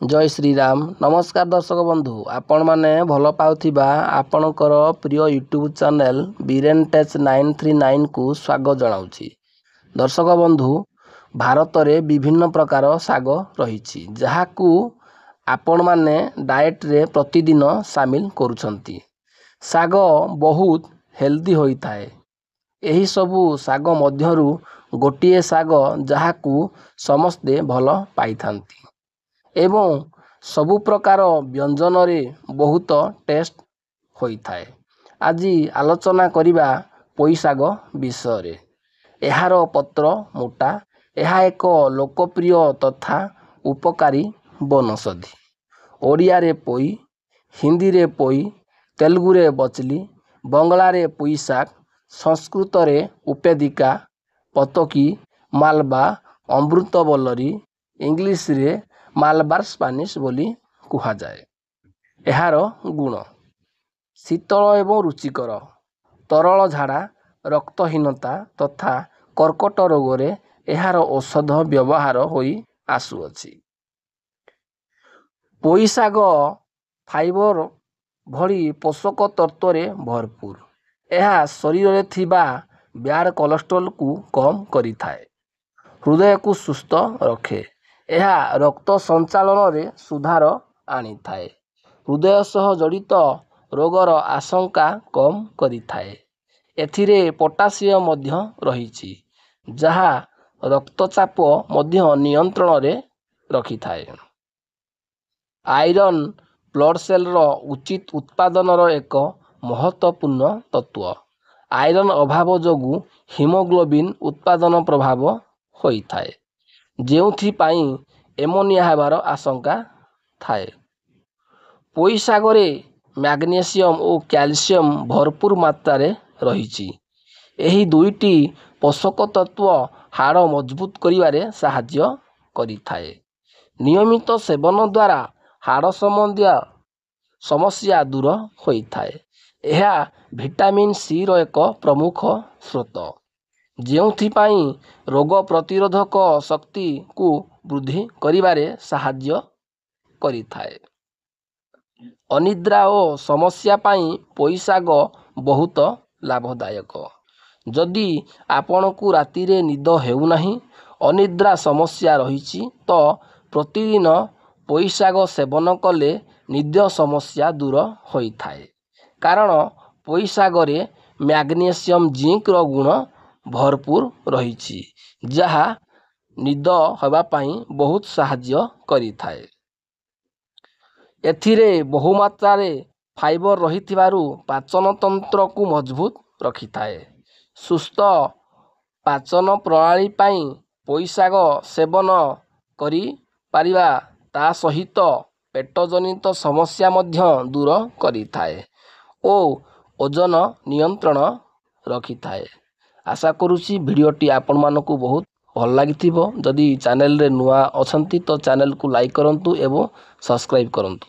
जय श्री राम। नमस्कार दर्शक बंधु, आपण माने भल पाउथिबा आपणकर प्रिय यूट्यूब चैनल बीरेन टेच 939 को स्वागत जनाउछि। दर्शक बंधु, भारत रे विभिन्न प्रकार साग रहिछि जहाकू आपण माने डाएट रे प्रतिदिन शामिल करूछंती। साग बहुत हेल्दी होई थाए। एही सबु साग मध्यरु गोटिए साग जहाकू समस्ते भल पाइथांती एवं सबु प्रकार व्यंजन रे बहुत टेस्ट होई थाए। आज आलोचना करिबा पोई साग विषय रे। एहार पत्र मोटा, एहा एक लोकप्रिय तथा उपकारी वनौषधि। ओडिया रे पोई, हिंदी रे पोई, तेलुगु रे बचली, बंगला रे पोई साग, संस्कृत रे उपेदिका, पतकी, मालबा, अमृतबल्लरी, इंग्लिश रे मालबार स्पानिश बोली कुहा जाए। एहार गुण शीतल एवं रुचिकर, तरल झाड़ा, रक्तहीनता तथा कर्कट रोग रे एहार औषध व्यवहार होई आसुअछि। पोई साग फाइबर भली पोषक तत्व रे भरपूर। एहा शरीर रे थिबा ब्याड कोलेस्ट्रॉल को कम करि थाए। हृदय को सुस्थ रखे। एहा रक्त संचालन रे सुधार आनी थाए। हृदय सह जड़ित रोगर आशंका कम करि थाए। एथिरे पोटासियम मध्य रहिछि जहा रक्तचाप मध्य नियंत्रण रे रखि थाए। आयरन ब्लड सेल रो उचित उत्पादन रो एक महत्वपूर्ण तत्व। आयरन अभाव जोगु हीमोग्लोबिन उत्पादन प्रभाव होई थाए, जेउथि पाई एमोनिया हेबार आशंका थाए। पोई सागरे मैग्नीशियम और कैल्शियम भरपूर मात्रा रे रहिछि। एही दुईटी पोषक तत्व हाड़ मजबूत करिवारे साहाय्य करिथाए। नियमित सेवन द्वारा हाड़ संबंधी समस्या दूर होइथाए। एहा विटामिन सी रो एक प्रमुख स्रोत, जेउथिपाई रोग प्रतिरोधक शक्ति को वृद्धि करिबारे साहाय्य करिथाए। अनिद्रा और समस्या पाई पोई साग बहुत लाभदायक। जदि आपण को राति रे निद हेउ नाही, अनिद्रा समस्या रहिछि तो प्रतिदिन पोई साग सेवन कले निद समस्या दूर होइथाए। कारण पोई साग रे मैग्नीशियम जिंक रो गुण भरपूर रहिछि जहा निद हेबा पाई बहुत साहाय्य करिथाए। एथिरे बहुमात्रा रे फाइबर रहिथिबारु पाचन तंत्र को मजबूत रखिथाए। सुस्थ पाचन प्रणाली पाई पोई साग सेवन करि पारिबा ता सहित पेट जनित समस्या मध्य दूर करिथाए ओ ओजन नियंत्रण रखिथाए। आशा करूची भिडियोटी आपण मानकु बहुत भल लागिथिबो। जदि चैनल रे नुआ अछंती तो चैनल को लाइक करंतु एवं सब्सक्राइब करंतु।